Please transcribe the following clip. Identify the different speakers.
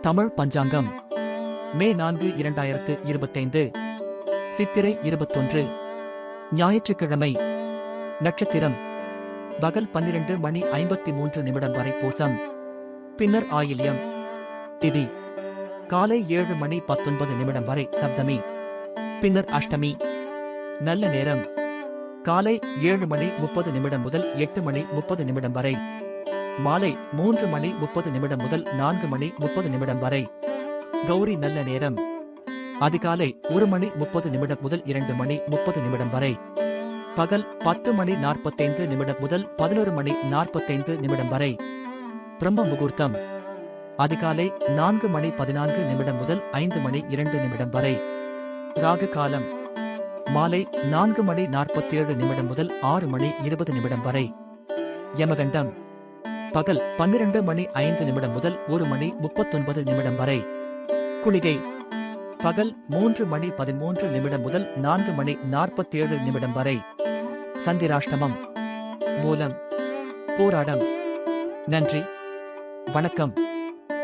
Speaker 1: தமிழ் பஞ்சாங்கம் மே 4 2025 சித்திரை 21 ஞாயிற்றுக்கிழமை. நட்சத்திரம் பகல் 12:53 வரை பூசம், பின்னர் ஆயில்யம். திதி காலை 7:19 வரை சப்தமி, பின்னர் அஷ்டமி. நல்ல நேரம் காலை 7:30 முதல் 8:30 வரை, மாலை 3:30 முதல் 4:30 வரை. கௌரி நல்ல நேரம் அதிகாலை 1:30 முதல் 2:30 வரை, பகல் 10:45 முதல் 11:45 வரை. பிரம்ம முகூர்த்தம் அதிகாலை 4:14 முதல் 5:02 வரை. ராகு காலம் மாலை 4:47 முதல் 6:20 வரை. யமகண்டம் பகல் 12:05 முதல் 1:39 வரை. குளிகை பகல் 3:13 முதல் 4:47 வரை. சந்திராஷ்டமம் மூலம் போராடம். நன்றி, வணக்கம்.